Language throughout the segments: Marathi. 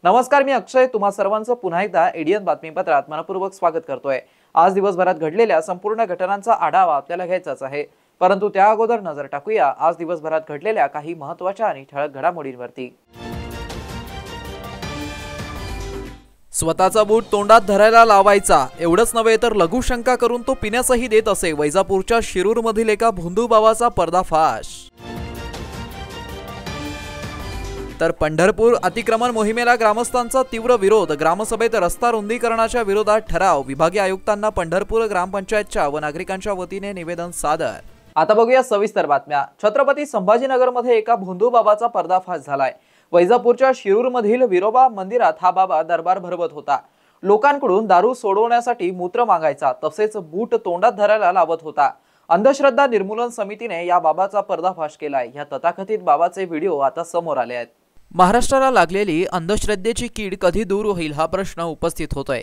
नमस्कार, मी अक्षय तुम्हा सर्वांचं पुन्हा एकदा एडीएन बातमीपत्रात मनपूर्वक स्वागत करतोय। आज दिवसभरात घडलेल्या संपूर्ण घटनांचा आढावा आपल्याला घ्यायचाच आहे, परंतु त्या अगोदर नजर टाकूया आज दिवसभरात घडलेल्या काही महत्त्वाच्या आणि ठळक घडामोडींवरती। स्वतःचा बूट तोंडात धरायला लावायचा एवढंच नव्हे तर लघुशंका करून तो पिण्यासही देत असे। वैजापूरच्या शिरूरमधील एका भोंदू बाबाचा पर्दाफाश। तर पंढरपूर अतिक्रमण मोहिमेला ग्रामस्थांचा तीव्र विरोध। ग्रामसभेत रस्ता रुंदीकरणाच्या विरोधात ठराव। विभागीय आयुक्तांना पंढरपूर ग्रामपंचायतच्या व नागरिकांच्या वतीने निवेदन सादर। आता बघूया सविस्तर बातम्या। छत्रपती संभाजीनगरमध्ये एका भोंदू बाबाचा पर्दाफाश झालाय। वैजापूरच्या शिरूरमधील विरोबा मंदिरात हा बाबा दरबार भरवत होता। लोकांकडून दारू सोडवण्यासाठी मूत्र मागायचा, तसेच बूट तोंडात धरायला लावत होता। अंधश्रद्धा निर्मूलन समितीने या बाबाचा पर्दाफाश केलाय। या तथाकथित बाबाचे व्हिडिओ आता समोर आले आहेत। महाराष्ट्राला लागलेली अंधश्रद्धेची कीड कधी दूर होईल हा प्रश्न उपस्थित होतोय।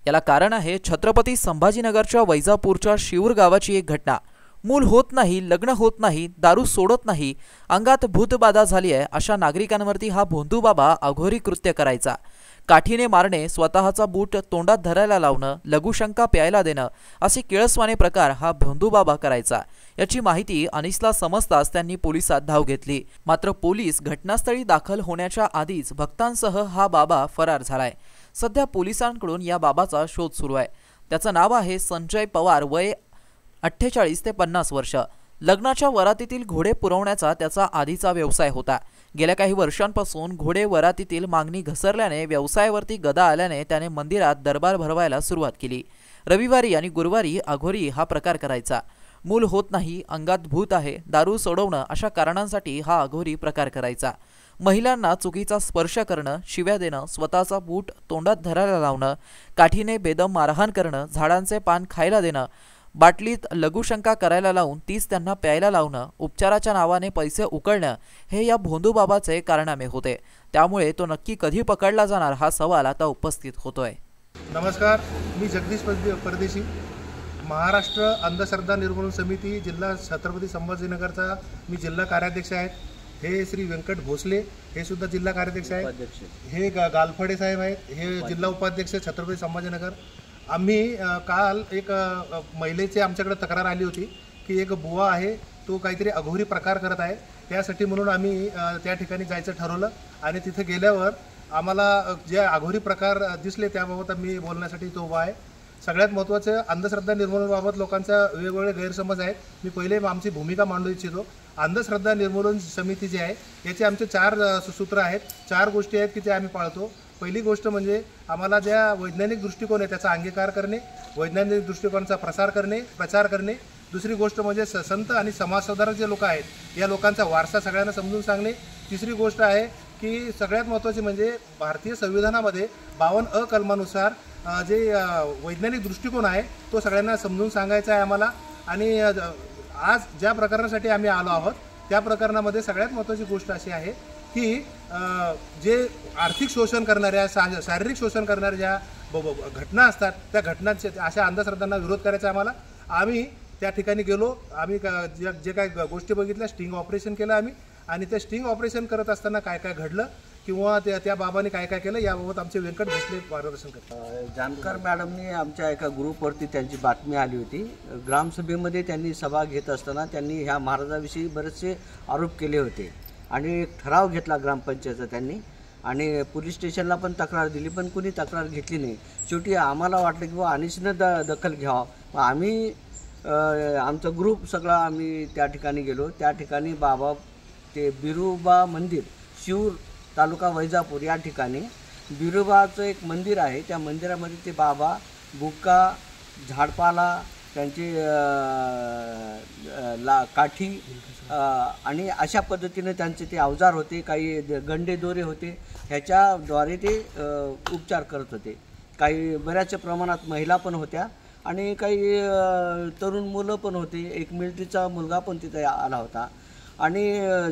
याला कारण आहे छत्रपती संभाजीनगरच्या वैजापूरच्या शिरूर गावाची एक घटना। मूल होत नाही, लग्न होत नाही, दारू सोडत नाही, अंगात भूतबाधा झाली आहे अशा नागरिकांवरती हा भोंदू बाबा अघोरी कृत्य करायचा। काठीने मारणे, स्वतःचा बूट तोंडात धरायला लावणं, लघुशंका प्यायला देणं असे किळसवाणे प्रकार हा भोंदू बाबा करायचा। याची माहिती अनिसला समजताच त्यांनी पोलिसात धाव घेतली। मात्र पोलीस घटनास्थळी दाखल होण्याच्या आधीच भक्तांसह हा बाबा फरार झालाय। सध्या पोलिसांकडून या बाबाचा शोध सुरू आहे। त्याचं नाव आहे संजय पवार, वय 48 ते 50 वर्ष। लग्नाच्या वरातीतील घोडे पुरवण्याचा त्याचा आधीचा व्यवसाय होता। गेल्या काही वर्षांपासून घोडे वरातीतील मागणी घसरल्याने व्यवसायावरती गदा आल्याने त्याने मंदिरात दरबार भरवायला सुरुवात केली। रविवारी आणि गुरुवारी अघोरी हा प्रकार करायचा। मूल होत नाही, अंगात भूत आहे, दारू सोडवणं अशा कारणांसाठी हा अघोरी प्रकार करायचा। महिलांना चुकीचा स्पर्श करणं, शिव्या देणं, स्वतःचा बूट तोंडात धरायला लावणं, काठीने बेदम मारहाण करणं, झाडांचे पान खायला देणं, बाटलीत लघुशंका करायला लावून तीच त्यांना प्यायला लावणं, उपचाराच्या नावाने पैसे उकळणं हे या भोंदू बाबाचे कारनामे होते। त्यामुळे तो नक्की कधी पकडला जाणार हा सवाल आता उपस्थित होतोय। नमस्कार, मी जगदीश परदेशी, महाराष्ट्र अंधश्रद्धा निर्मूलन समिती जिल्हा छत्रपती संभाजीनगरचा मी जिल्हा कार्याध्यक्ष आहे। हे श्री व्यंकट भोसले हे सुद्धा जिल्हा कार्याध्यक्ष आहेत। हे गालफडे साहेब आहेत, हे जिल्हा उपाध्यक्ष छत्रपती संभाजीनगर। आम्ही काल एक महिलेची आमच्याकडे तक्रार आली होती की एक बुवा आहे तो काहीतरी अघोरी प्रकार करत आहे। त्यासाठी म्हणून आम्ही त्या ठिकाणी जायचं ठरवलं आणि तिथे गेल्यावर आम्हाला जे अघोरी प्रकार दिसले त्याबाबत आम्ही बोलण्यासाठी तो उभा आहे। सगळ्यात महत्त्वाचं अंधश्रद्धा निर्मूलनाबाबत लोकांचा वेगवेगळे गैरसमज आहेत। मी पहिले आमची भूमिका मांडू इच्छितो। अंधश्रद्धा निर्मूलन समिती जी आहे याचे आमचे 4 सूत्र आहेत, 4 गोष्टी आहेत की ते आम्ही पाळतो। पहिली गोष्ट म्हणजे आम्हाला ज्या वैज्ञानिक दृष्टिकोन आहे त्याचा अंगीकार करणे, वैज्ञानिक दृष्टिकोनाचा प्रचार करणे। दुसरी गोष्ट म्हणजे संत आणि समाजसुधारक जे लोक आहेत या लोकांचा वारसा सगळ्यांना समजून सांगणे। तिसरी गोष्ट आहे की सगळ्यात महत्त्वाची म्हणजे भारतीय संविधानामध्ये 52 अ कलमानुसार जे वैज्ञानिक दृष्टिकोन आहे तो सगळ्यांना समजून सांगायचा आहे आम्हाला। आणि आज ज्या प्रकरणासाठी आम्ही आलो आहोत त्या प्रकरणामध्ये सगळ्यात महत्त्वाची गोष्ट अशी आहे की जे आर्थिक शोषण करणाऱ्या, शारीरिक शोषण करणाऱ्या ज्या घटना असतात त्या घटनांचे अशा अंधश्रद्धांना विरोध करायचा आम्हाला। आम्ही त्या ठिकाणी गेलो, आम्ही जे काय गोष्टी बघितल्या, स्टिंग ऑपरेशन केलं आम्ही। आणि त्या स्टिंग ऑपरेशन करत असताना काय काय घडलं किंवा त्या बाबाने काय काय केलं याबाबत आमचे व्यंकट भोसले मार्गदर्शन करतात। जानकर मॅडमने आमच्या एका ग्रुपवरती त्यांची बातमी आली होती। ग्रामसभेमध्ये त्यांनी सभा घेत असताना त्यांनी ह्या महाराजाविषयी बरेचसे आरोप केले होते आणि एक ठराव घेतला ग्रामपंचायतचा त्यांनी आणि पोलीस स्टेशनला पण तक्रार दिली, पण कुणी तक्रार घेतली नाही। शेवटी आम्हाला वाटलं की अनिसनं दखल घ्यावं। मग आम्ही आमचा ग्रुप सगळा आम्ही त्या ठिकाणी गेलो। त्या ठिकाणी बाबा ते बिरोबा मंदिर, शिरूर तालुका वैजापूर या ठिकाणी बिरोबाचं एक मंदिर आहे। त्या मंदिरामध्ये ते बाबा बुक्का, झाडपाला, त्यांचे काठी आणि अशा पद्धतीने त्यांचे ते अवजार होते, काही गंडे दोरे होते, ह्याच्याद्वारे ते उपचार करत होते। काही बऱ्याच प्रमाणात महिला पण होत्या आणि काही तरुण मुलं पण होते, एक मिलिटरीचा मुलगा पण तिथे आला होता. आणि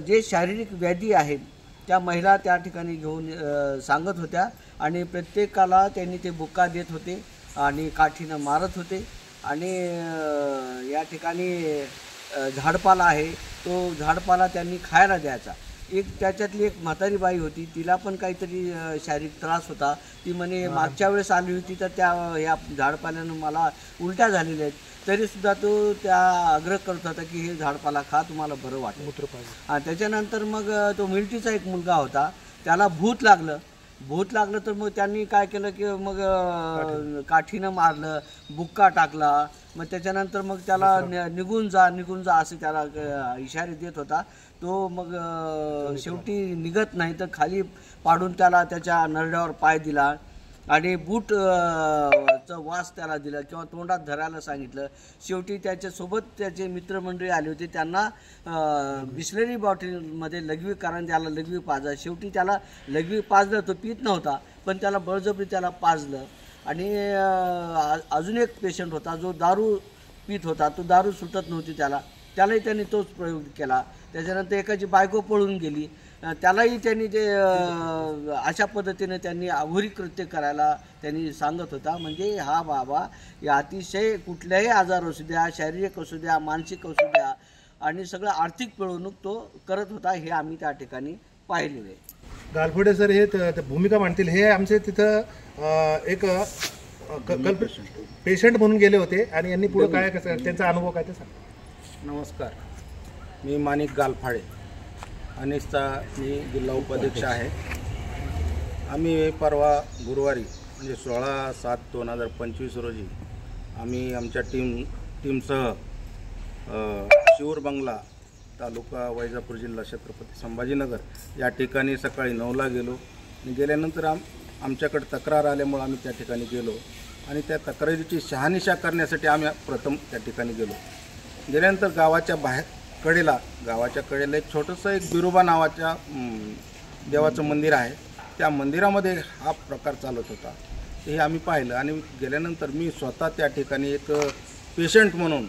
जे शारीरिक व्याधी आहेत त्या महिला त्या ठिकाणी घेऊन सांगत होत्या आणि प्रत्येकाला त्यांनी ते बुक्का देत होते आणि काठीनं मारत होते. आणि या ठिकाणी झाडपाला आहे, तो झाडपाला त्यांनी खायला द्यायचा. त्याच्यातली एक म्हातारी बाई होती, तिला पण काहीतरी शारीरिक त्रास होता. ती म्हणे मागच्या वेळेस आली होती तर या झाडपाल्यानं मला उलट्या झालेल्या आहेत, तरीसुद्धा तो त्या आग्रह करत होता की हे झाडपाला खा, तुम्हाला बरं वाटेल. त्याच्यानंतर मग तो मिलिटरीचा एक मुलगा होता, त्याला भूत लागलं तर मग त्यांनी काय केलं की मग काठीनं मारलं, बुक्का टाकला. मग त्याच्यानंतर मग त्याला निघून जा असे त्याला इशारे देत होता. तो मग शेवटी निघत नाही तर खाली पाडून त्याला त्याच्या नरड्यावर पाय दिला आणि चा वास त्याला दिला किंवा तोंडात धरायला सांगितलं. शेवटी त्याच्यासोबत त्याचे मित्रमंडळी आले होते, त्यांना बिस्लरी बॉटलमध्ये लघवी, कारण त्याला लघवी पाजला. शेवटी त्याला लघवी पाजलं, तो पित नव्हता पण त्याला बळजबरी त्याला पाजलं. आणि अजून एक पेशंट होता जो दारू पित होता, तो दारू सुटत नव्हती त्यालाही त्यांनी तोच प्रयोग केला. त्याच्यानंतर एकाची बायको पळून गेली, त्यालाही त्यांनी ते अशा पद्धतीने त्यांनी अघोरी कृत्य करायला त्यांनी सांगत होता. म्हणजे हा बाबा या अतिशय कुठल्याही आजार असू द्या, शारीरिक असू द्या, मानसिक असू द्या, आणि सगळं आर्थिक पिळवणूक तो करत होता, हे आम्ही त्या ठिकाणी पाहिलेलं आहे. गालफोडे सर हे भूमिका मांडतील. हे आमचे तिथं एक पेशंट म्हणून गेले होते आणि यांनी पुढे काय कसं त्यांचा अनुभव काय ते सांगा. नमस्कार, मी माणिक गालफाडे, अनिसचा मी जिल्हा उपाध्यक्ष आहे. आम्ही परवा गुरुवारी म्हणजे 16/7/2025 रोजी आम्ही आमच्या टीमसह शिऊर बंगला, तालुका वैजापूर, जिल्हा छत्रपती संभाजीनगर या ठिकाणी सकाळी 9ला गेलो. आणि गेल्यानंतर आमच्याकडे तक्रार आल्यामुळे आम्ही त्या ठिकाणी गेलो आणि त्या तक्रारीची शहानिशा करण्यासाठी आम्ही प्रथम त्या ठिकाणी गेलो. गेल्यानंतर गावाच्या कडेला एक छोटंसं एक बिरोबा नावाच्या देवाचं मंदिर आहे. त्या मंदिरामध्ये हा प्रकार चालत होता, हे आम्ही पाहिलं. आणि गेल्यानंतर मी स्वतः त्या ठिकाणी एक पेशंट म्हणून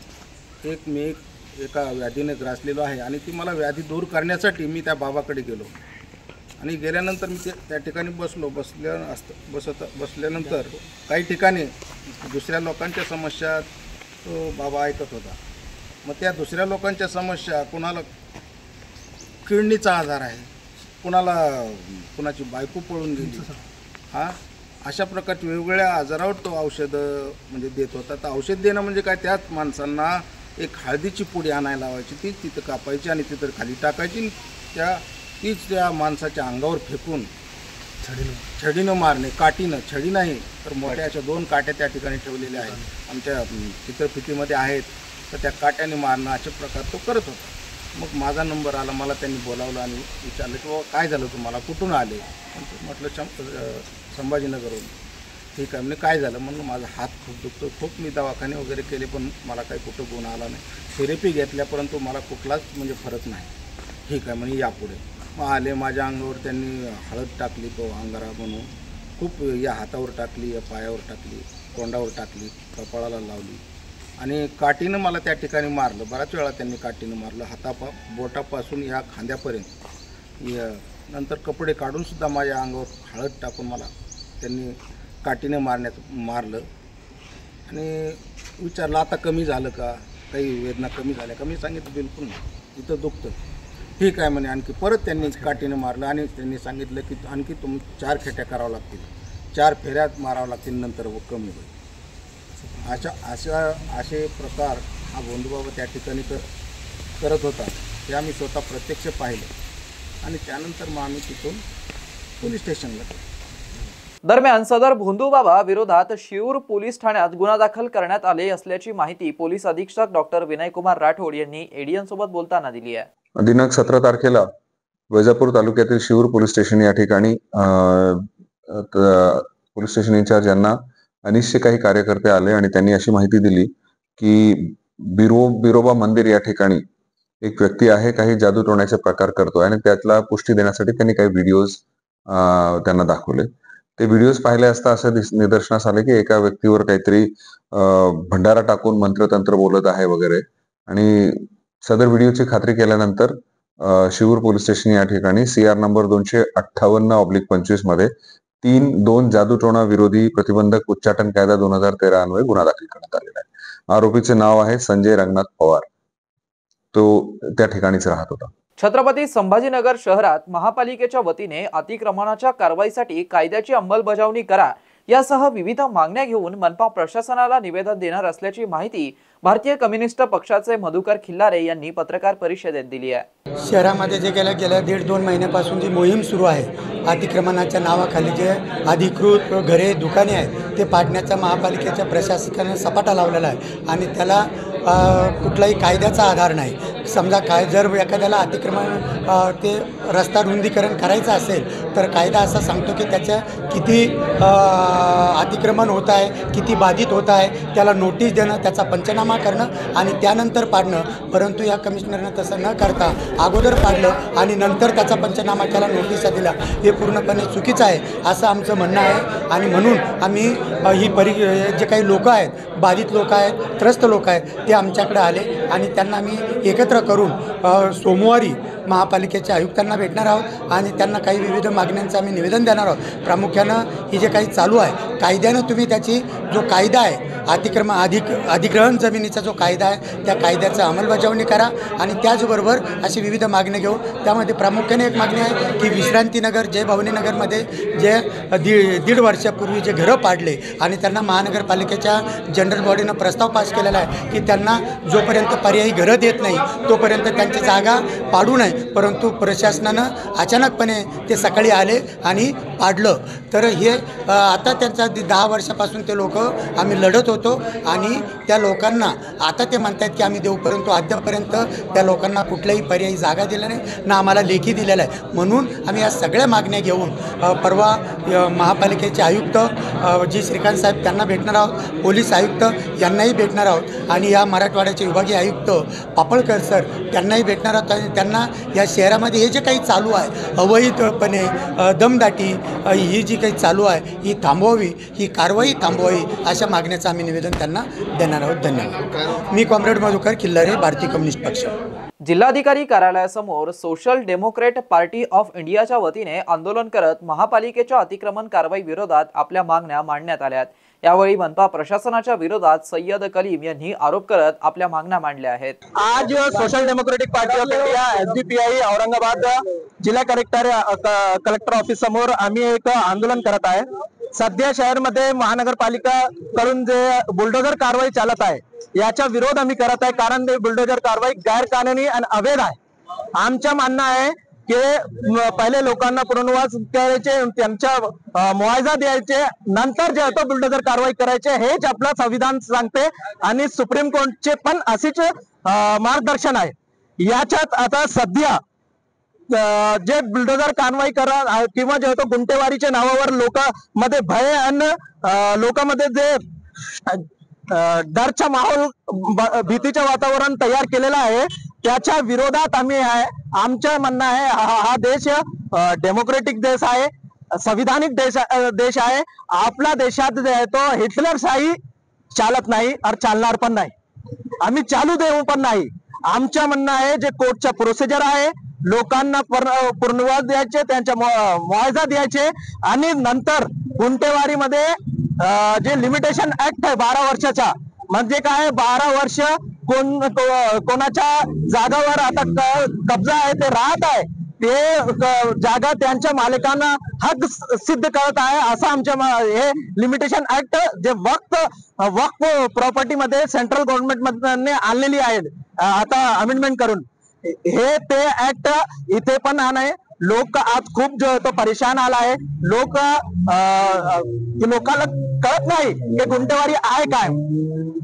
मी एका व्याधीने ग्रासलेलो आहे आणि ती मला व्याधी दूर करण्यासाठी मी त्या बाबाकडे गेलो. आणि गेल्यानंतर मी त्या ठिकाणी बसल्यानंतर काही ठिकाणी दुसऱ्या लोकांच्या समस्या तो बाबा ऐकत होता. मग त्या दुसऱ्या लोकांच्या समस्या, कुणाला किडनीचा आजार आहे, कुणाची बायको पळून गेली, अशा प्रकारच्या वेगवेगळ्या आजारावर तो औषधं म्हणजे देत होता. तर औषध देणं म्हणजे काय, त्याच माणसांना एक हळदीची पुडी आणायला लावायची, तीच तिथं कापायची आणि तिथं खाली टाकायची, तीच त्या माणसाच्या अंगावर फेकून छडीनं मारणे, काठीनं, छडी नाही तर मोठ्या अशा 2 काट्या त्या ठिकाणी ठेवलेल्या आहेत आमच्या चित्रफितीमध्ये आहेत, तर त्या काट्याने मारणं असे प्रकार तो करत होता. मग माझा नंबर आला, मला त्यांनी बोलावलं आणि विचारलं की बाबा काय झालं, तुम्हाला कुठून आले. म्हटलं संभाजीनगरहून. ठीक आहे, म्हणजे काय झालं. म्हणून माझा हात खूप दुखतो, खूप मी दवाखाने वगैरे केले पण मला काही कुठं गुण आला नाही, थेरपी घेतल्या परंतु मला कुठलाच म्हणजे फरक नाही. ठीक आहे म्हणे, यापुढे. मग आले, माझ्या अंगावर त्यांनी हळद टाकली, तो अंगारा म्हणून खूप, या हातावर टाकली, या पायावर टाकली, तोंडावर टाकली, कपाळाला लावली आणि काठीनं मला त्या ठिकाणी मारलं. बऱ्याच वेळा त्यांनी काठीनं मारलं, बोटापासून या खांद्यापर्यंत. नंतर कपडे काढूनसुद्धा माझ्या अंगावर हळद टाकून मला त्यांनी काठीनं मारलं. आणि विचारलं आता कमी झालं का, काही वेदना कमी झाल्या का. मी सांगितलं बिलकुल नाही, इथं दुखतं. ठीक आहे म्हणे. आणखी परत त्यांनी काठीनं मारलं आणि त्यांनी सांगितलं की आणखी तुम्ही 4 खेट्या करावं लागतील, 4 फेऱ्यात मारावं लागतील, नंतर कमी होईल. असे प्रकार हा भोंदूबाबा त्या ठिकाणी करत होता, ते आम्ही स्वतः प्रत्यक्ष पाहिलं. आणि त्यानंतर मग आम्ही तिथून पोलीस स्टेशनला गेलो. दरम्यान सदर भोंदूबाबा विरोधात शिऊर पोलीस ठाण्यात गुन्हा दाखल करण्यात आले असल्याची माहिती पोलीस अधीक्षक डॉक्टर विनयकुमार राठोड यांनी एडीएन सोबत बोलताना दिली आहे. दिनांक 17 तारखेला वैजापूर तालुक्यातील शिऊर पोलीस स्टेशन या ठिकाणी पोलीस स्टेशन इंचार्ज यांना अनिसचे काही कार्यकर्ते आले आणि त्यांनी अशी माहिती दिली की बिरोबा मंदिर या ठिकाणी एक व्यक्ती आहे, काही जादू टोण्याचे प्रकार करतोय आणि त्यातला पुष्टी देण्यासाठी त्यांनी काही व्हिडिओज त्यांना दाखवले. ते व्हिडिओज पाहिले असता असं निदर्शनास आले की एका व्यक्तीवर काहीतरी भंडारा टाकून मंत्रतंत्र बोलत आहे वगैरे. आणि सदर व्हिडिओची खात्री केल्यानंतर शिवूर पोलीस स्टेशन या ठिकाणी CR नंबर 258/25 मध्ये 2 जादूटोणा विरोधी प्रतिबंधक उच्चाटन कायदा 2013 अन्वये गुन्हा दाखल करण्यात आलेला आहे. आरोपीचे नाव आहे संजय रंगनाथ पवार. तो त्या ठिकाणीच राहत होता. छत्रपती संभाजीनगर शहरात महापालिकेच्या वतीने अतिक्रमणाच्या कारवाईसाठी कायद्याची अंमलबजावणी करा यासह विविध मागण्या घेऊन मनपा प्रशासनाला निवेदन देणार असल्याची माहिती भारतीय कम्युनिस्ट पक्षाचे मधुकर खिल्लारे यांनी पत्रकार परिषदेत दिली आहे. शहरामध्ये जे गेल्या 1.5-2 महिन्यापासून जी मोहीम सुरू आहे, अतिक्रमणाच्या नावाखाली जे अधिकृत घरे दुकाने आहेत ते पाडण्याचा महापालिकेच्या प्रशासनाने सपाटा लावलेला आहे आणि त्याला कुठलाही कायद्याचा आधार नाही. समजा जर एखाद्याला अतिक्रमण ते रस्ता रुंदीकरण करायचं असेल तर कायदा असा सांगतो की त्याच्या किती अतिक्रमण होत आहे, किती बाधित होत आहे, त्याला नोटीस देणं, त्याचा पंचनामा करणं आणि त्यानंतर पाडणं. परंतु या कमिशनरनं तसं न करता अगोदर पाडलं आणि नंतर त्याचा पंचनामा केला, नोटिसा दिला. हे पूर्णपणे चुकीचं आहे असं आमचं म्हणणं आहे. आणि म्हणून आम्ही जे काही लोक आहेत, बाधित लोक आहेत, त्रस्त लोक आहेत, ते आमच्याकडे आले आणि त्यांना आम्ही एकत्र करून सोमवारी महापालिकेच्या आयुक्तांना भेटणार आहोत आणि त्यांना काही विविध मागण्यांचं आम्ही निवेदन देणार आहोत. प्रामुख्यानं ही जे काही चालू आहे कायद्यानं तुम्ही त्याची जो कायदा आहे अधिग्रहण जमिनीचा जो कायदा आहे त्या कायद्याचं अंमलबजावणी करा. आणि त्याचबरोबर अशी विविध मागण्या घेऊ. त्यामध्ये प्रामुख्याने एक मागणी आहे की विश्रांतीनगर जय भवानीनगरमध्ये जे 1.5 वर्षापूर्वी जे घरं पाडले आणि त्यांना महानगरपालिकेच्या जनरल बॉडीनं प्रस्ताव पास केलेला आहे की त्यांना जोपर्यंत पर्यायी घरं देत नाही तोपर्यंत त्यांची जागा पाडू नये. परंतु प्रशासनानं अचानकपणे ते सकाळी आले आणि पाडलं. तर हे आता त्यांचा 10 वर्षापासून ते लोक आम्ही लढत होतो आणि त्या लोकांना आता ते म्हणतात की आम्ही देऊ, परंतु अद्यापर्यंत त्या लोकांना कुठल्याही पर्यायी जागा दिला नाही ना आम्हाला लेखी दिलेला आहे. म्हणून आम्ही या सगळ्या मागण्या घेऊन परवा महापालिकेचे आयुक्त जी श्रीकांत साहेब त्यांना भेटणार आहोत, पोलीस आयुक्त यांनाही भेटणार आहोत आणि या मराठवाड्याचे विभागीय आयुक्त पापळकर सर त्यांनाही भेटणार आहोत. आणि त्यांना या शहरामध्ये हे जे काही चालू आहे अवैधपणे दमदाटी ही जी काही चालू आहे ही थांबवावी, ही कारवाई थांबवावी अशा मागण्याचं आम्ही निवेदन त्यांना देणार आहोत. धन्यवाद. मी कॉम्रेड मधुकर खिल्लारे, भारतीय कम्युनिस्ट पक्ष. जिल्हाधिकारी कार्यालयासमोर सोशल डेमोक्रेट पार्टी ऑफ इंडियाच्या वतीने आंदोलन करत महापालिकेच्या अतिक्रमण कारवाई विरोधात आपल्या मागण्या मांडण्यात आल्या. यावेळी मनपा प्रशासनाच्या विरोधात सय्यद कलीम यांनी आरोप करत आपल्या मागण्या मांडल्या आहेत. आज social democratic party of India SDPI Aurangabad जिल्हा कलेक्टर ऑफिस समोर आम्ही एक आंदोलन करत आहे. सध्या शहरामध्ये महानगरपालिका कडून जे बुलडोजर कारवाई चालत आहे याचा विरोध आम्ही करत आहे. कारण ते बुलडोजर कारवाई गैरकानूनी आणि अवैध आहे. आमचं म्हणणं आहे की पहिले लोकांना पुनर्वास करायचे, त्यांचा मुआवजा द्यायचे, नंतर जे होतं बुलडोजर कारवाई करायचे हेच आपलं संविधान सांगते आणि सुप्रीम कोर्टचे पण असेच मार्गदर्शन आहे. याच्यात आता सध्या जे बुलडोजर कारवाई करा किंवा जे होतं गुंटेवारीच्या नावावर लोकांमध्ये भय आणि लोकांमध्ये जे डरचा माहोल, भीतीचं वातावरण तयार केलेलं आहे त्याच्या विरोधात आम्ही आहे. आमचं म्हणणं आहे हा देश डेमोक्रेटिक देश आहे, संविधानिक देश आहे. आपल्या देशात जे आहे तो हिटलरशाही चालत नाही और चालणार पण नाही, आम्ही चालू देऊ पण नाही. आमचं म्हणणं आहे जे कोर्टचा प्रोसिजर आहे, लोकांना पुनर्वास द्यायचे, त्यांचा मुआवजा द्यायचे आणि नंतर गुंटेवारीमध्ये जे लिमिटेशन ऍक्ट आहे 12 वर्षाचा, म्हणजे काय 12 वर्ष कोणाच्या जागावर आता कब्जा आहे ते राहत आहे, ते जागा त्यांच्या मालकांना हक सिद्ध करत आहे असं आमच्या हे लिमिटेशन ऍक्ट जे वक्फ प्रॉपर्टी मध्ये सेंट्रल गव्हर्नमेंट मध्ये आणलेली आहे आता अमेंडमेंट करून, हे ते ऍक्ट इथे पण आहे. लोक आज खूप जो तो परेशान आला आहे. लोकांना कळत नाही की गुंटेवारी आहे काय,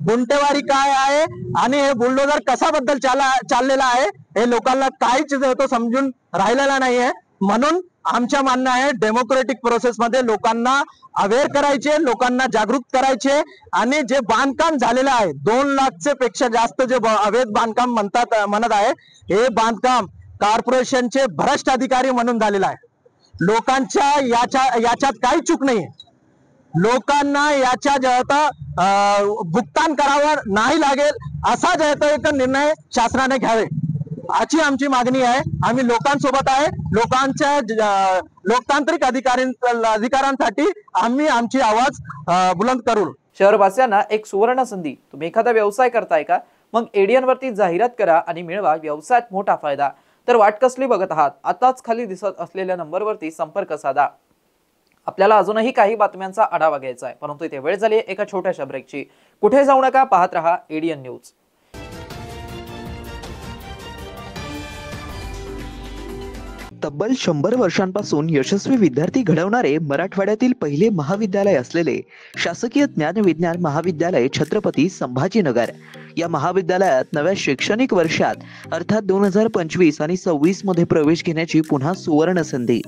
गुंटेवारी काय आहे आणि हे बुलडोजर कशाबद्दल चाललेला आहे हे लोकांना काहीच तो समजून राहिलेला नाहीये. म्हणून आमच्या म्हणणं आहे डेमोक्रेटिक प्रोसेस मध्ये लोकांना अवेअर करायचे, लोकांना जागरूक करायचे आणि जे बांधकाम झालेलं आहे 2 लाखचे पेक्षा जास्त जे अवैध बांधकाम म्हणत आहे हे बांधकाम कॉर्पोरेशनचे भ्रष्ट अधिकारी म्हणून झालेलं आहे. लोकांच्या याच्यात काही चूक नाही. लोकांना याच्या भुगतान करावं नाही लागेल असा एक निर्णय शासनाने घ्यावे अशी आमची मागणी आहे. आम्ही लोकांसोबत आहे. लोकांच्या लोकतांत्रिक अधिकारांसाठी आम्ही आमची आवाज बुलंद करू. शहरवासियांना एक सुवर्ण संधी. तुम्ही एखादा व्यवसाय करताय का? मग एडीएन वरती जाहिरात करा आणि मिळवा व्यवसायात मोठा फायदा. तर वाट कसली बघत आहात? आताच खाली दिसत असलेल्या नंबरवरती संपर्क साधा. आपल्याला अजूनही काही बातम्यांचा आढावा घ्यायचा आहे, परंतु इथे वेळ झाली एका छोट्याशा ब्रेकची. कुठे जाऊ नका, पाहत रहा एडीएन न्यूज. तब्बल 100 वर्षांपासून यशस्वी विद्यार्थी घडवणारे मराठवाड्यातील पहिले महाविद्यालय असलेले शासकीय ज्ञानविज्ञान महाविद्यालय छत्रपती संभाजीनगर या महाविद्यालयात नव्या शैक्षणिक वर्षात अर्थात 2025 आणि 26 मध्ये प्रवेश घेण्याची पुन्हा सुवर्ण संधी.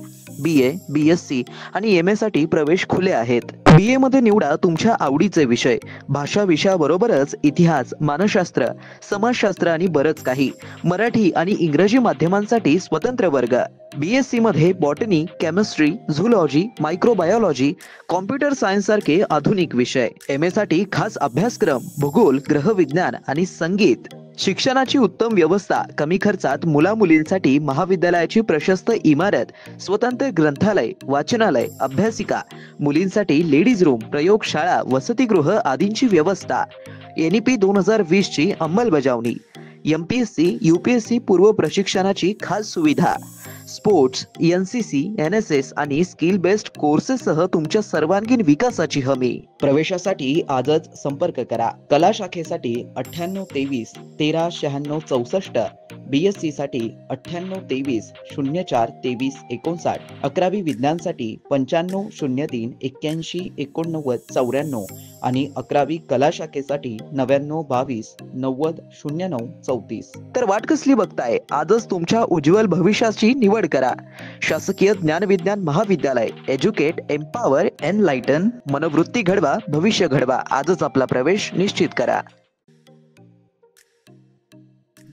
BA, BSc आणि MA साठी प्रवेश खुले आहेत. BA मध्ये निवडा तुमच्या आवडीचे विषय. भाषा विषयाबरोबरच इतिहास, मानसशास्त्र, समाजशास्त्र आणि बरंच काही. मराठी आणि इंग्रजी माध्यमांसाठी स्वतंत्र वर्ग. BSc मध्ये botany, chemistry, zoology, microbiology, computer science सारखे आधुनिक विषय. MA साठी खास अभ्यासक्रम, भूगोल, ग्रहविज्ञान आणि संगीत. शिक्षणाची उत्तम व्यवस्था, कमी खर्चात मुलामुलींसाठी महाविद्यालयाची प्रशस्त इमारत, स्वतंत्र ग्रंथालय, वाचनालय, अभ्यासिका, मुलींसाठी लेडीज रूम, प्रयोगशाळा, वसतिगृह आदींची व्यवस्था. NEP 2020 ची अंमलबजावणी. MPSC, UPSC पूर्व प्रशिक्षणाची खास सुविधा. स्पोर्ट्स, NCC, NSS आणि स्किल बेस्ड कोर्सेस सह तुमच्या सर्वांगीण विकासाची हमी. प्रवेशासाठी आजच संपर्क करा. कला शाखेसाठी 9823 139664, BSc साठी 9823 04 23 59, 11वी विज्ञानसाठी 9503 81 89 94 आणि 11वी कला शाखेसाठी 9922 90 09 34. तर वाट कसली बघताय? आजच तुमच्या उज्ज्वल भविष्याची निवड करा. शासकीय ज्ञानविज्ञान महाविद्यालय. Educate, empower, enlighten. मनोवृत्ती घडवा, भविष्य घडवा. आजच आपला प्रवेश निश्चित करा.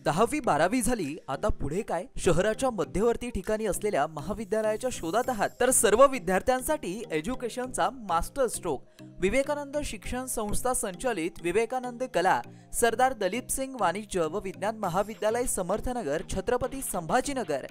10वी 12वी झाली, आता पुढे काय? शहराच्या मध्यवर्ती ठिकाणी असलेल्या महाविद्यालयाच्या शोधात आहात तर सर्व विद्यार्थ्यांसाठी एज्युकेशनचा मास्टर स्ट्रोक. विवेकानंद शिक्षण संस्था संचालित विवेकानंद कला सरदार दलीप सिंग वाणिज्य व विज्ञान महाविद्यालय समर्थनगर छत्रपती संभाजीनगर.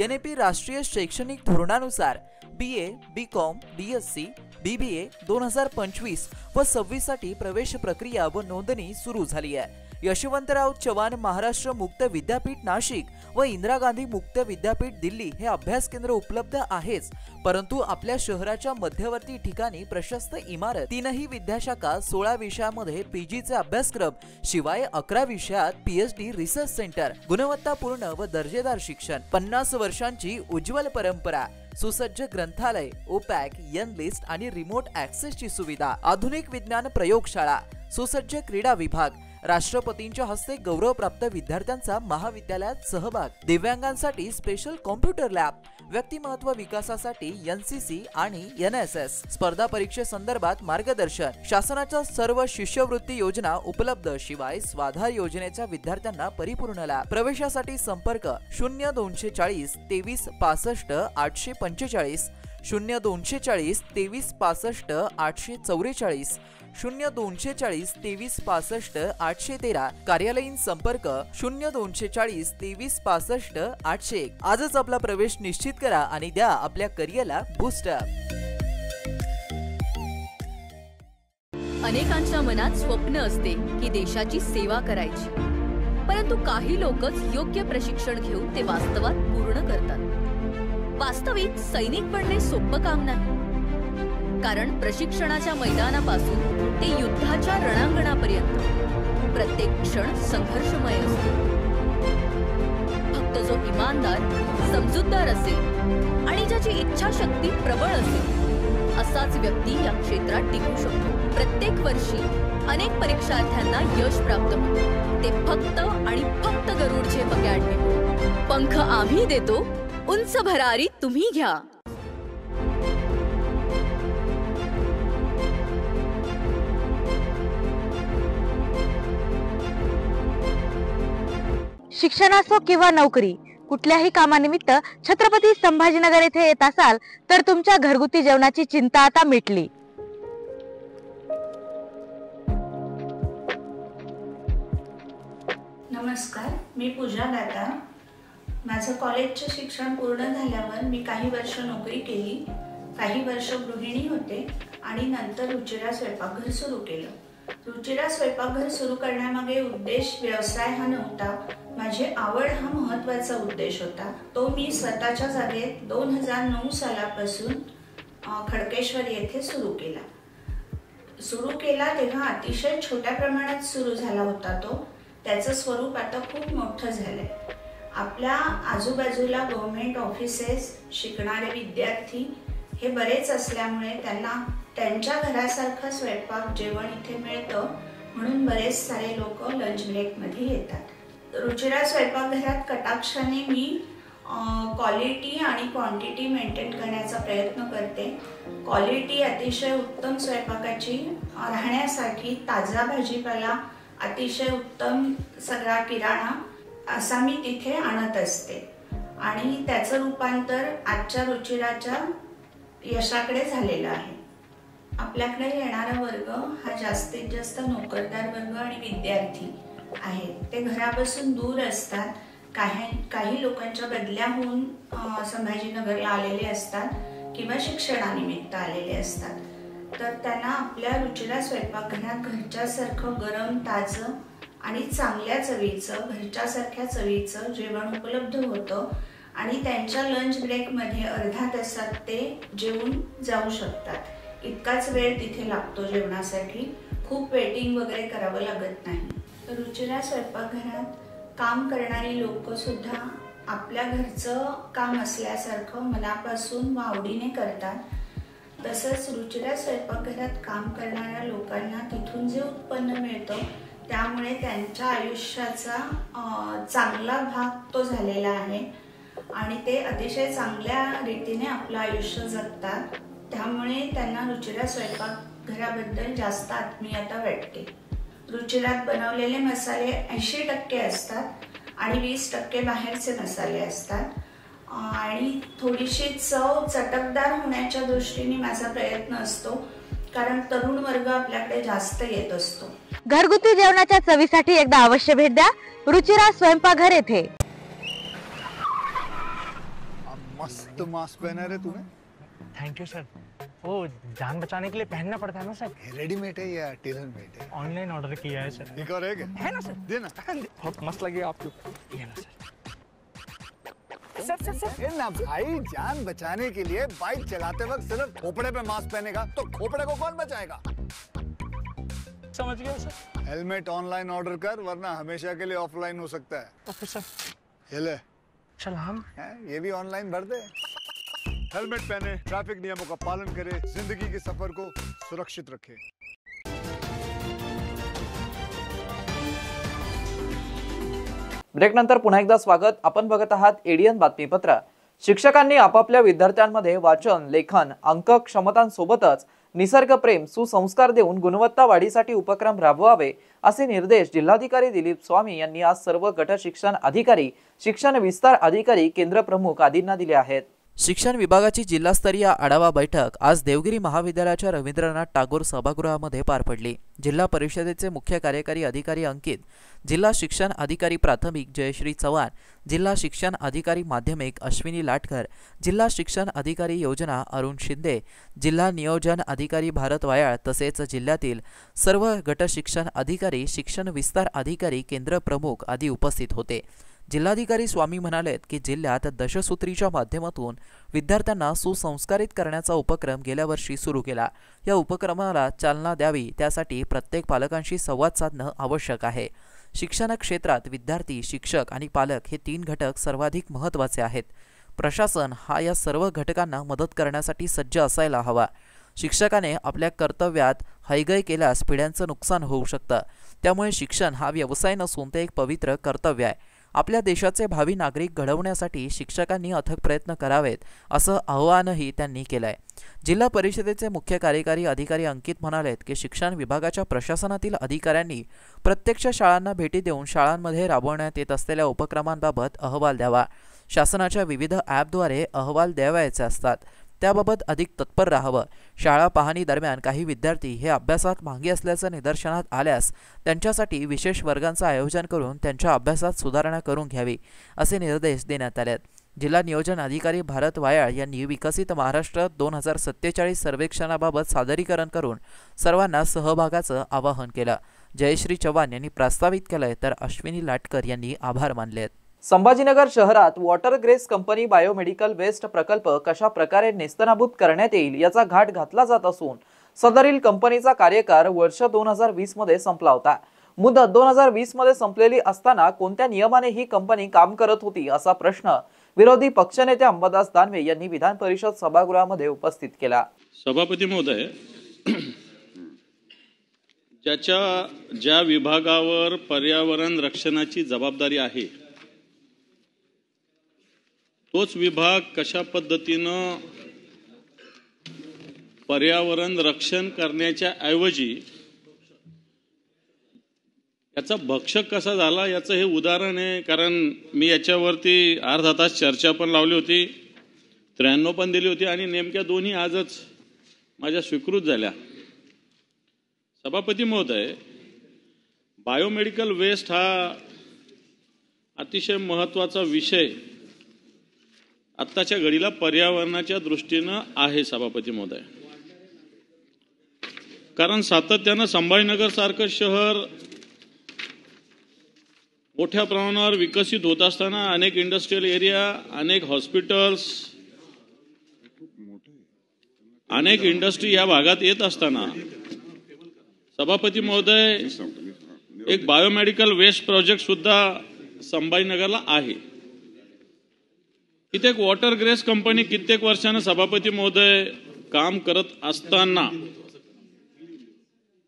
NEP राष्ट्रीय शैक्षणिक धोरणानुसार BA, BCom, BSc, BBA 2025 व 26 साठी प्रवेश प्रक्रिया व नोंदणी सुरू झाली आहे. यशवंतराव चव्हाण महाराष्ट्र मुक्त विद्यापीठ नाशिक व इंदिरा गांधी मुक्त विद्यापीठ दिल्ली हे अभ्यास केंद्र उपलब्ध आहेच, परंतु आपल्या शहराच्या मध्यवर्ती ठिकाणी प्रशस्त इमारत, 3ही विद्याशाखा, 16 विषयामध्ये PGचे अभ्यासक्रम, शिवाय 11 विषयात PhD रिसर्च सेंटर, गुणवत्तापूर्ण व दर्जेदार शिक्षण, 50 वर्षांची उज्ज्वल परंपरा, सुसज्ज ग्रंथालय, OPAC, N-लिस्ट आणि रिमोट ऍक्सेसची सुविधा, आधुनिक विज्ञान प्रयोगशाळा, सुसज्ज क्रीडा विभाग, राष्ट्रपतींच्या हस्ते गौरवप्राप्त विद्यार्थ्यांचा महाविद्यालयात सहभाग, दिव्यांगांसाठी स्पेशल कॉम्प्युटर लॅब, व्यक्तिमत्व विकासासाठी NCC आणि NSS, स्पर्धा परीक्षेसंदर्भात मार्गदर्शन, शासनाच्या सर्व शिष्यवृत्ती योजना उपलब्ध, शिवाय स्वाधार योजनेच्या विद्यार्थ्यांना परिपूर्ण लाभ. प्रवेशासाठी संपर्क 0240 23 65 845, 0240 23 65 844, 0240 23 65 813. कार्यालयीन संपर्क 0240 23 65 801. आजच आपला प्रवेश निश्चित करा आणि द्या आपल्या करिअरला बूस्टअप. अनेकांच्या मनात स्वप्न असते की देशाची सेवा करायची, परंतु काही लोकच योग्य प्रशिक्षण घेऊन ते वास्तवात पूर्ण करतात. वास्तविक सैनिक बनणे सोपं काम नाही, कारण प्रशिक्षणाच्या मैदानापासून ते युद्धाच्या रणांगणापर्यंत प्रत्येक क्षण संघर्षमय असतो. फक्त जो इमानदार, समजूतदार असेल आणि ज्याची इच्छाशक्ती प्रबळ असेल असाच व्यक्ती या क्षेत्रात टिकू शकतो. प्रत्येक वर्षी अनेक परीक्षार्थ्यांना यश प्राप्त होते, ते फक्त आणि फक्त गरुड झेप अकॅडमी. पंख आम्ही देतो, उंच भरारी तुम्ही घ्या. शिक्षण असो किंवा नोकरी, कुठल्याही कामानिमित्त छत्रपती संभाजीनगर येथे येत असाल तर तुमच्या घरगुती जेवणाची चिंता आता मिटली। नमस्कार, मी पूजा दाता। माझं कॉलेजचं शिक्षण पूर्ण झाल्यावर मी काही वर्ष नोकरी केली, काही वर्ष गृहिणी होते आणि नंतर रुचिरा स्वयंपाकघर सुरू केलं। रुचिरा स्वयंपाकघर सुरू करण्यामागे उद्देश व्यवसाय हा नव्हता, माझी आवड हा महत्त्वाचा उद्देश होता। तो मी स्वतःच्या जागेत 2009 सालापासून खडकेश्वर येथे सुरू केला तेव्हा अतिशय छोट्या प्रमाणात सुरू झाला होता तो। त्याचं स्वरूप आता खूप मोठं झालंय। आपल्या आजूबाजूला गव्हर्नमेंट ऑफिसेस, शिकणारे विद्यार्थी हे बरेच असल्यामुळे त्यांना त्यांच्या घरासारखं स्वयंपाक जेवण इथे मिळतं, म्हणून बरेच सारे लोक लंच ब्रेकमध्ये येतात। रुचिरा स्वयंपाकघरात कटाक्षाने मी क्वालिटी आणि क्वांटिटी मेंटेन करण्याचा प्रयत्न करते। क्वालिटी अतिशय उत्तम स्वयंपाकाची राहण्यासाठी ताजा भाजीपाला, अतिशय उत्तम सगळा किराणा असा मी तिथे आणत असते आणि त्याचं रूपांतर आजच्या रुचिराच्या यशाकडे झालेलं आहे। आपल्याकडे येणारा वर्ग हा जास्तीत जास्त नोकरदार वर्ग आणि विद्यार्थी आहेत। ते घरापासून दूर असतात, काही लोकांच्या बदल्या होऊन संभाजीनगरला आलेले असतात किंवा शिक्षणानिमित्त आलेले असतात। तर त्यांना आपल्या रुचिरा स्वयंपाकघरात घरच्यासारखं गरम, ताजं आणि चांगल्या चवीचं, घरच्यासारख्या चवीचं जेवण उपलब्ध होतं आणि त्यांच्या लंच ब्रेकमध्ये अर्धा तासात ते जेवून जाऊ शकतात। इतकाच वेळ तिथे लागतो जेवणासाठी, खूप वेटिंग वगैरे करावं लागत नाही। रुचिरा स्वयंपाकघरात काम करणारी लोक सुद्धा आपल्या घरचं काम असल्यासारखं मनापासून व आवडीने करतात। तसंच रुचिरा स्वयंपाकघरात काम करणाऱ्या लोकांना तिथून जे उत्पन्न मिळतं त्यामुळे त्यांच्या आयुष्याचा चांगला भाग तो झालेला आहे आणि ते अतिशय चांगल्या रीतीने आपलं आयुष्य जगतात। त्यामुळे त्यांना रुचिरा स्वयंपाकघराबद्दल जास्त आत्मीयता वाटते। रुचिरात बनवलेले मसाले 80% असतात आणि 20% बाहेरचे मसाले असतात आणि थोडीशी चव चटकदार होण्याच्या दृष्टीने माझा प्रयत्न असतो, कारण तरुण वर्ग आपल्याकडे जास्त येत असतो। घरगुती जेवणाच्या चवीसाठी एकदा अवश्य भेट द्या रुचिरा स्वयंपाकघर येथे। मस्त मास्क पहना रे तूने। Thank you sir. वो जान बचाने के लिए पहनना पड़ता है ना सर। रेडीमेड है या टेलर मेड है? ऑनलाइन ऑर्डर किया है सर। एक और है ना सर? देना। बहुत मस्त लगे आपको। ये ना सर। सर ना भाई, जान बचाने के लिए बाइक चलाते वक्त सिर्फ खोपड़े पे मास्क पहनेगा तो खोपड़े को कौन बचाएगा? समझ गया सर। हेलमेट ऑनलाइन ऑर्डर कर, वरना हमेशा के लिए ऑफलाइन हो सकता है। Okay sir. ये ले। चल हम ये भी ऑनलाइन भर दे। हेलमेट पहने, ट्रैफिक नियमों का पालन करे, जिंदगी के सफर को सुरक्षित रखे। ब्रेकनंतर पुन्हा एकदा स्वागत। आपण बघत आहात एडीएन बातमीपत्र। शिक्षकांनी आपापल्या विद्यार्थ्यांमध्ये वाचन, लेखन, अंक क्षमतांसोबतच निसर्गप्रेम, सुसंस्कार देऊन गुणवत्ता वाढीसाठी उपक्रम राबवावे असे निर्देश जिल्हाधिकारी दिलीप स्वामी यांनी आज सर्व गट शिक्षण अधिकारी, शिक्षण विस्तार अधिकारी, केंद्र प्रमुख आदींना दिले आहेत। शिक्षण विभागाची जिल्हास्तरीय आढावा बैठक आज देवगिरी महाविद्यालयाच्या रवींद्रनाथ टागोर सभागृहामध्ये पार पडली। जिल्हा परिषदेचे मुख्य कार्यकारी अधिकारी अंकित, जिल्हा शिक्षण अधिकारी प्राथमिक जयश्री चव्हाण, जिल्हा शिक्षण अधिकारी माध्यमिक अश्विनी लाटकर, जिल्हा शिक्षण अधिकारी योजना अरुण शिंदे, जिल्हा नियोजन अधिकारी भारत वायाळ तसेच जिल्ह्यातील सर्व गट शिक्षण अधिकारी, शिक्षण विस्तार अधिकारी, केंद्र प्रमुख आदी उपस्थित होते। जिल्हाधिकारी स्वामी म्हणालेत की जिल्ह्यात दशसूत्रीच्या माध्यमातून विद्यार्थ्यांना सुसंस्कारित करण्याचा उपक्रम गेल्या वर्षी सुरू केला। या उपक्रमाला चालना द्यावी त्यासाठी प्रत्येक पालकांशी संवाद साधणं आवश्यक आहे। शिक्षण क्षेत्रात विद्यार्थी, शिक्षक आणि पालक हे 3 घटक सर्वाधिक महत्त्वाचे आहेत। प्रशासन हा या सर्व घटकांना मदत करण्यासाठी सज्ज असायला हवा। शिक्षकाने आपल्या कर्तव्यात हयगय केल्यास पिढ्यांचं नुकसान होऊ शकतं। त्यामुळे शिक्षण हा व्यवसाय नसून ते एक पवित्र कर्तव्य आहे। आपल्या देशाचे भावी नागरिक घडवण्यासाठी शिक्षकांनी अथक प्रयत्न करावेत असं आवाहनही त्यांनी केलंय। जिल्हा परिषदेचे मुख्य कार्यकारी अधिकारी अंकित म्हणालेत की शिक्षण विभागाच्या प्रशासनातील अधिकाऱ्यांनी प्रत्यक्ष शाळांना भेटी देऊन शाळांमध्ये राबवण्यात येत असलेल्या उपक्रमांबाबत अहवाल द्यावा। शासनाच्या विविध ॲपद्वारे अहवाल द्यावयाचे असतात, त्याबाबत अधिक तत्पर राहावं. शाळा पाहणी दरम्यान काही विद्यार्थी हे अभ्यासात मागे असल्याचं निदर्शनात आल्यास त्यांच्यासाठी विशेष वर्गांचं आयोजन करून त्यांच्या अभ्यासात सुधारणा करून घ्यावी, असे निर्देश देण्यात आले. जिल्हा नियोजन अधिकारी भारत वायाळ यांनी विकसित महाराष्ट्र 2047 सर्वेक्षणाबाबत सादरीकरण करून सर्वांना सहभागाचं आवाहन केलं. जयश्री चव्हाण यांनी प्रस्तावित केलंय, तर अश्विनी लाटकर यांनी आभार मानलेत. संभाजीनगर शहरात water grace company biomedical waste प्रकल्प कशा प्रकारे नेस्तनाबूत करण्यात येईल याचा घाट घातला जात असून सदरील कंपनीचा कार्यकाळ वर्ष 2020 मध्ये संपला होता. मुदत 2020 मध्ये संपलेली असताना कोणत्या नियमाने ही कंपनी काम करत होती असा प्रश्न विरोधी पक्षनेते अंबादास दानवे यांनी विधान परिषद सभागृहामध्ये उपस्थित केला. सभापती महोदय, ज्या विभागावर पर्यावरण रक्षणाची जबाबदारी आहे तोच विभाग कशा पद्धतीनं पर्यावरण रक्षण करण्याच्या ऐवजी याचा भक्षक कसा झाला याचं हे उदाहरण आहे. कारण मी याच्यावरती अर्धा तास चर्चा पण लावली होती, 93 पण दिली होती आणि नेमक्या दोन्ही आजच माझ्या स्वीकृत झाल्या. सभापती महोदय, बायोमेडिकल वेस्ट हा अतिशय महत्त्वाचा विषय आत्ताच्या घडीला पर्यावरणाच्या दृष्टीनं आहे. सभापती महोदय, कारण सातत्यानं संभाजीनगर सारखं शहर मोठ्या प्रमाणावर विकसित होत असताना अनेक इंडस्ट्रियल एरिया, अनेक हॉस्पिटल्स, अनेक इंडस्ट्री या भागात येत असताना सभापती महोदय एक बायोमेडिकल वेस्ट प्रोजेक्ट सुद्धा संभाजीनगरला आहे. इथे एक वॉटर ग्रेस कंपनी कित्येक वर्षानं सभापती महोदय काम करत असताना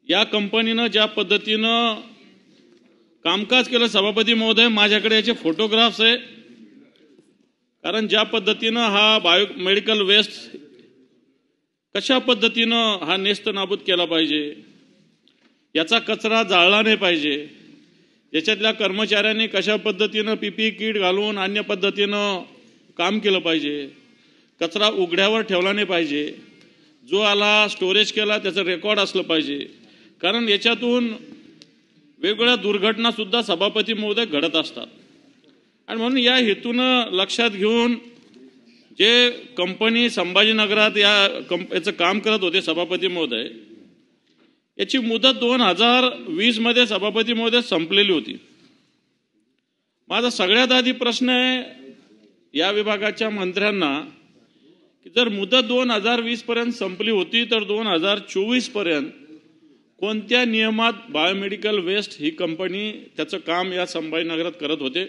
या कंपनीनं ज्या पद्धतीनं कामकाज केलं सभापती महोदय, माझ्याकडे याचे फोटोग्राफ्स आहे. कारण ज्या पद्धतीनं हा बायोमेडिकल वेस्ट कशा पद्धतीनं हा नेस्त नाबूद केला पाहिजे, याचा कचरा जाळला नाही पाहिजे, याच्यातल्या कर्मचाऱ्यांनी कशा पद्धतीनं पीपीई किट घालून अन्य पद्धतीनं काम केलं पाहिजे, कचरा उघड्यावर ठेवला नाही पाहिजे, जो आला स्टोरेज केला त्याचं रेकॉर्ड असलं पाहिजे. कारण याच्यातून वेगवेगळ्या दुर्घटना सुद्धा सभापती महोदय घडत असतात. आणि म्हणून या हेतूनं लक्षात घेऊन जे कंपनी संभाजीनगरात याचं काम करत होते सभापती महोदय, याची मुदत 2020 मध्ये सभापती महोदय संपलेली होती. माझा सगळ्यात आधी प्रश्न आहे या विभागाच्या मंत्र्यांना की जर मुदत 2020 पर्यंत संपली होती तर 2024 पर्यंत कोणत्या नियमात बायोमेडिकल वेस्ट ही कंपनी त्याचं काम या संभाजीनगरात करत होते.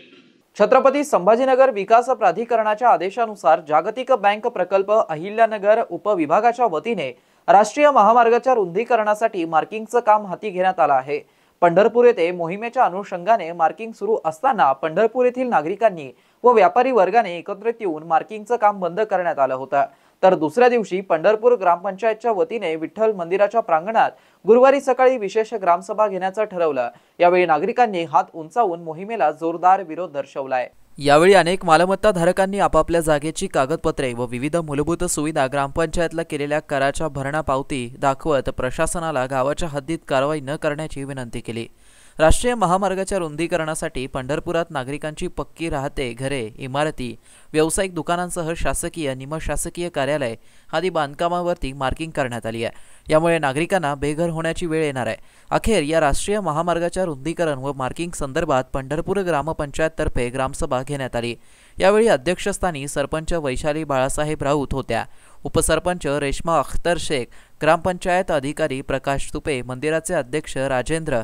छत्रपती संभाजीनगर विकास प्राधिकरणाच्या आदेशानुसार जागतिक बँक प्रकल्प अहिल्यानगर उपविभागाच्या वतीने राष्ट्रीय महामार्गाच्या रुंदीकरणासाठी मार्किंगचं काम हाती घेण्यात आलं आहे. पंढरपूर येथे मोहिमेच्या अनुषंगाने मार्किंग सुरू असताना पंढरपूर येथील नागरिकांनी व व्यापारी वर्गाने एकत्रित येऊन मार्किंगचं काम बंद करण्यात आलं होतं. तर दुसऱ्या दिवशी पंढरपूर ग्रामपंचायतच्या वतीने विठ्ठल मंदिराच्या प्रांगणात गुरुवारी सकाळी विशेष ग्रामसभा घेण्याचं ठरवलं. यावेळी नागरिकांनी हात उंचावून मोहिमेला जोरदार विरोध दर्शवलाय. यावेळी अनेक मालमत्ता धारकांनी आपापल्या जागेची कागदपत्रे व विविध मूलभूत सुविधा ग्रामपंचायतला केलेल्या कराच्या भरणा पावती दाखवत प्रशासनाला गावाच्या हद्दीत कारवाई न करण्याची विनंती केली. राष्ट्रीय महामार्गाच्या रुंदीकरणासाठी पंढरपुरात नागरिकांची पक्की राहते घरे, इमारती, व्यावसायिक दुकानांसह शासकीय निमशासकीय कार्यालय आदी बांधकामावरती मार्किंग करण्यात आली आहे. यामुळे नागरिकांना बेघर होण्याची वेळ येणार आहे. अखेर या राष्ट्रीय महामार्गाच्या रुंदीकरण व मार्किंग संदर्भात पंढरपूर ग्रामपंचायततर्फे ग्रामसभा घेण्यात आली. यावेळी अध्यक्षस्थानी सरपंच वैशाली बाळासाहेब राऊत होत्या. उपसरपंच रेश्मा अख्तर शेख, ग्रामपंचायत अधिकारी प्रकाश तुपे, मंदिराचे अध्यक्ष राजेंद्र,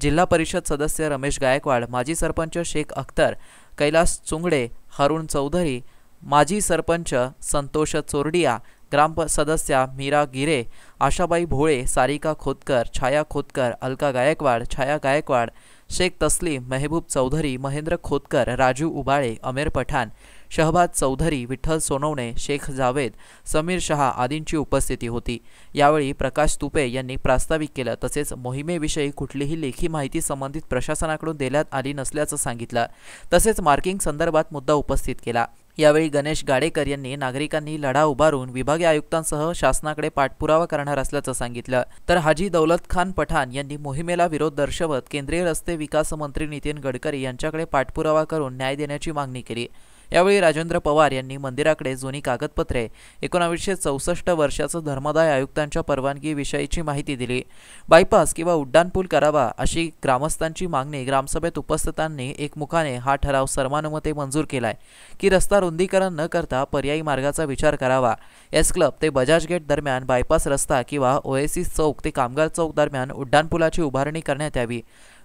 जिल्हा परिषद सदस्य रमेश गायकवाड, माजी सरपंच शेख अख्तर, कैलास चुंगडे, हारून चौधरी, माजी सरपंच संतोष चोरडिया, ग्राम सदस्या मीरा गिरे, आशाबाई भोळे, सारिका खोतकर, छाया खोतकर, अलका गायकवाड, छाया गायकवाड, शेख तस्लीम, मेहबूब चौधरी, महेंद्र खोतकर, राजू उबाळे, अमेर पठाण, शहबाज चौधरी, विठ्ठल सोनवणे, शेख जावेद, समीर शहा आदींची उपस्थिती होती। यावेळी प्रकाश तुपे यांनी प्रास्ताविक केलं। तसेच मोहिमेविषयी कुठलीही लेखी माहिती संबंधित प्रशासनाकडून देण्यात आली नसल्याचं सांगितलं। तसेच मार्किंग संदर्भात मुद्दा उपस्थित केला। यावेळी गणेश गाडेकर यांनी नागरिकांनी लढा उभारून विभागीय आयुक्तांसह शासनाकडे पाठपुरावा करणार असल्याचं सांगितलं। तर हाजी दौलत खान पठाण यांनी मोहिमेला विरोध दर्शवत केंद्रीय रस्ते विकास मंत्री नितीन गडकरी यांच्याकडे पाठपुरावा करून न्याय देण्याची मागणी केली। यावेळी राजेंद्र पवार यांनी मंदिराकडे जुनी कागदपत्रे, 1964 वर्षाचं धर्मादाय आयुक्तांच्या परवानगीविषयीची माहिती दिली। बायपास किंवा उड्डाणपूल करावा अशी ग्रामस्थांची मागणी ग्रामसभेत उपस्थितांनी एकमुखाने हा ठराव सर्वानुमते मंजूर केलाय की रस्ता रुंदीकरण न करता पर्यायी मार्गाचा विचार करावा। एस क्लब ते बजाज गेट दरम्यान बायपास रस्ता किंवा ओएसिस चौक ते कामगार चौक दरम्यान उड्डाणपुलाची उभारणी करण्यात यावी।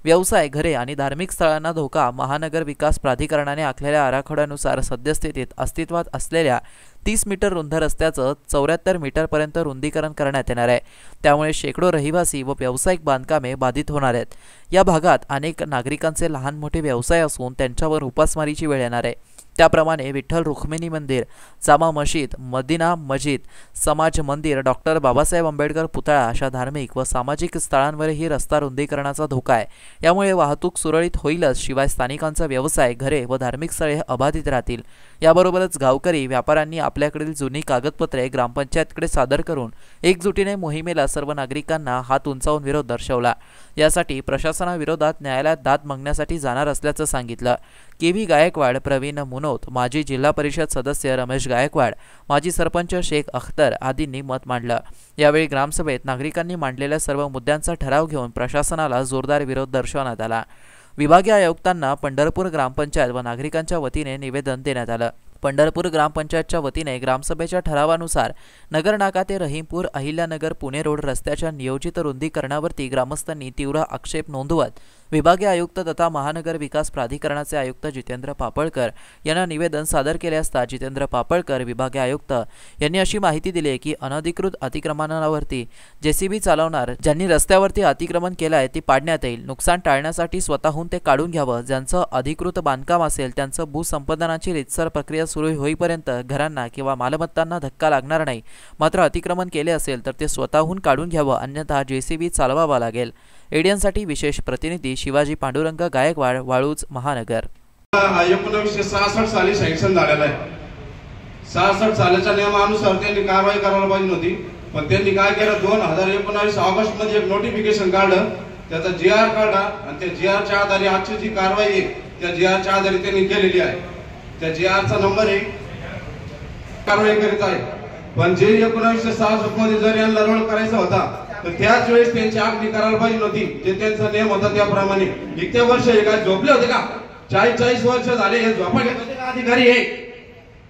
व्यवसाय, घरे आणि धार्मिक स्थळांना धोका महानगर विकास प्राधिकरणाने आखलेल्या आराखड्यानुसार सद्यस्थितीत अस्तित्वात असलेल्या 30 मीटर रुंद रस्त्याचं 74 मीटरपर्यंत रुंदीकरण करण्यात येणार आहे। त्यामुळे शेकडो रहिवासी व व्यावसायिक बांधकामे बाधित होणार आहेत। या भागात अनेक नागरिकांचे लहान मोठे व्यवसाय असून त्यांच्यावर उपासमारीची वेळ येणार आहे। त्याप्रमाणे विठ्ठल रुक्मिणी मंदिर, जामा मशीद, मदिना मस्जिद, समाज मंदिर, डॉक्टर बाबासाहेब आंबेडकर पुतळा अशा धार्मिक व सामाजिक स्थळांवरही रस्ता रुंदीकरणाचा धोका आहे। यामुळे वाहतूक सुरळीत होईलच, शिवाय स्थानिकांचा व्यवसाय, घरे व धार्मिक स्थळे अबाधित राहतील। याबरोबरच गावकरी व्यापाऱ्यांनी आपल्याकडील जुनी कागदपत्रे ग्रामपंचायतकडे सादर करून एकजुटीने मोहिमेला सर्व नागरिकांना हात उंचावून विरोध दर्शवला। यासाठी प्रशासनाविरोधात न्यायालयात दाद मागण्यासाठी जाणार असल्याचं सांगितलं। केव्ही गायकवाड, प्रवीण मुनोत, माजी जिल्हा परिषद सदस्य रमेश गायकवाड, माजी सरपंच शेख अख्तर आदींनी मत मांडलं। यावेळी ग्रामसभेत नागरिकांनी मांडलेल्या सर्व मुद्द्यांचा ठराव घेऊन प्रशासनाला जोरदार विरोध दर्शवण्यात आला। विभागीय आयुक्तांना पंढरपूर ग्रामपंचायत व नागरिकांच्या वतीने निवेदन देण्यात आलं। पंढरपूर ग्रामपंचायतच्या वतीने ग्रामसभेच्या ठरावानुसार नगरनाका ते रहीमपूर अहिल्यानगर पुणे रोड रस्त्याच्या नियोजित रुंदीकरणावरती ग्रामस्थांनी तीव्र आक्षेप नोंदवत विभागीय आयुक्त तथा महानगर विकास प्राधिकरणाचे आयुक्त जितेंद्र पापळकर यांना निवेदन सादर केले असता जितेंद्र पापळकर विभागीय आयुक्त यांनी अशी माहिती दिली की अनधिकृत अतिक्रमणावरती जेसीबी चालवणार ज्यांनी रस्त्यावरती अतिक्रमण केलं आहे ती पाडण्यात येईल। नुकसान टाळण्यासाठी स्वतःहून ते काढून घ्यावं। ज्यांचं अधिकृत बांधकाम असेल त्यांचं भूसंपादनाची रीतसर प्रक्रिया सुरू होईपर्यंत घरांना किंवा मालमत्तांना धक्का लागणार नाही। मात्र अतिक्रमण केले असेल तर ते स्वतःहून काढून घ्यावं, अन्यथा जेसीबी चालवावा लागेल। एडियनसाठी विशेष प्रतिनिधी शिवाजी पांडुरंग गायकवाड, वाळूज, महानगर। 1966 साली सँक्शन झालेला आहे। 66 सालाच्या नियमानुसार त्यांनी कारवाई करायला पाहिजे होती, पण त्यांनी काय केलं 2019 ऑगस्ट मध्ये एक नोटिफिकेशन काढलं, त्याचा जीआर काढला आणि त्या जीआरच्या आधारे आजची जी कारवाई आहे त्या जीआरच्या आधारे त्यांनी केलेली आहे। त्या जीआरचा नंबर आहे, कारवाई करीत आहे। पण जे 1966 मध्ये जर यांना रोल करायचा होता तर त्याच वेळेस त्यांची आखणी करायला पाहिजे होती, जे त्यांचा नियम होता त्याप्रमाणे। इतके वर्ष हे काय झोपले होते का? 40 वर्ष झाले हे झोपा घेत होते का अधिकारी हे?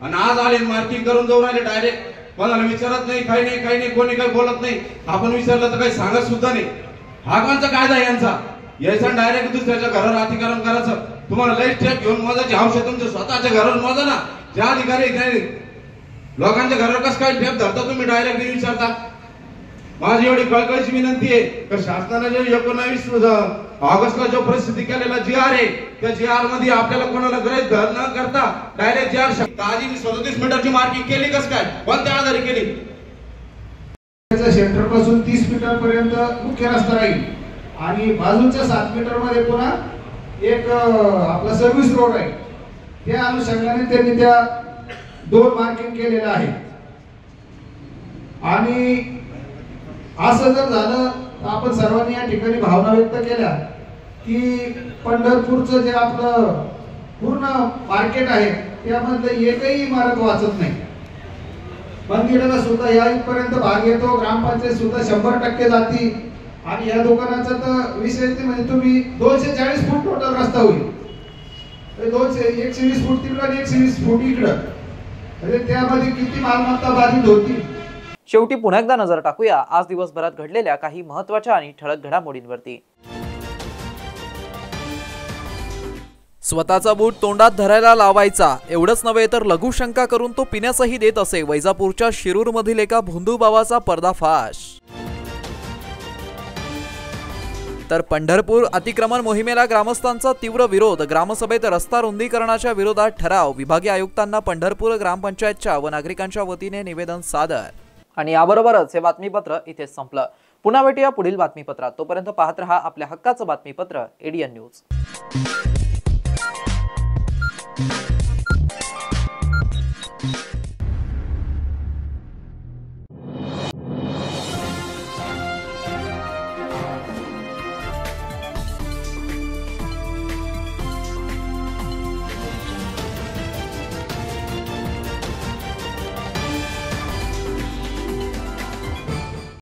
आणि आज आले मार्किंग करून जाऊन राहिले डायरेक्ट, कोणाला विचारत नाही, काही नाही, कोणी काही बोलत नाही। आपण विचारलं तर काही सांगत सुद्धा नाही। हा कोणचा कायदा यांचा? यायचा डायरेक्ट दुसऱ्याच्या घरावर अतिक्रमण करायचं। तुम्हाला लई स्टेप घेऊन मोजायची हौस तुमच्या स्वतःच्या घरावर मोजा ना। ज्या अधिकारी लोकांच्या घरावर कसं काय टेप धरता तुम्ही डायरेक्ट विचारता? माझी एवढी कळकळीची विनंती आहे की शासनाने जे 19 ऑगस्टला जो प्रसिद्ध केलेला जीआर आहे त्या जीआर मध्ये आपल्याला कोणाला गैर धर न करता डायरेक्ट जीआर आधी 37 मीटरची मार्किंग केली कसं काय? कोणत्या आधारे केली? सेंटर पासून 30 मीटर पर्यंत मुख्य रस्ता राहील आणि बाजूच्या 7 मीटर मध्ये पुन्हा एक आपला सर्व्हिस रोड आहे। त्या अनुषंगाने त्यांनी त्या 2 मार्किंग केलेलं आहे। आणि असं जर झालं तर आपण सर्वांनी या ठिकाणी भावना व्यक्त केल्या की पंढरपूरचं जे आपलं पूर्ण मार्केट आहे त्यामधलं एकही इमारत वाचत नाही। मंदिराला सुद्धा या इथपर्यंत भाग येतो, ग्रामपंचायत सुद्धा 100% जाती आणि या दुकानाचा तर विषय म्हणजे तुम्ही 240 फूट टोटल रस्ता होईल। 120 फूट तिकडं आणि 120 फूट इकडं, म्हणजे त्यामध्ये किती मालमत्ता बाधित होती। शेवटी पुन्हा एकदा नजर टाकूया आज दिवसभरात घडलेल्या काही महत्त्वाच्या आणि ठळक घडामोडींवरती। स्वतःचा बूट तोंडात धरायला लावायचा एवढंच नव्हे तर लघुशंका करून तो पिण्यासही देत असे। वैजापूरच्या शिरूरमधील एका भोंदूबाबाचा पर्दाफाश। तर पंढरपूर अतिक्रमण मोहिमेला ग्रामस्थांचा तीव्र विरोध, ग्रामसभेत रस्ता रुंदीकरणाच्या विरोधात ठराव, विभागीय आयुक्तांना पंढरपूर ग्रामपंचायतच्या व नागरिकांच्या वतीने निवेदन सादर. आणि याबरोबरच हे बातमीपत्र इथेच संपलं. पुन्हा भेटूया पुढील बातमीपत्रात. तोपर्यंत पाहत रहा आपल्या हक्काचं बातमीपत्र एडीएन न्यूज.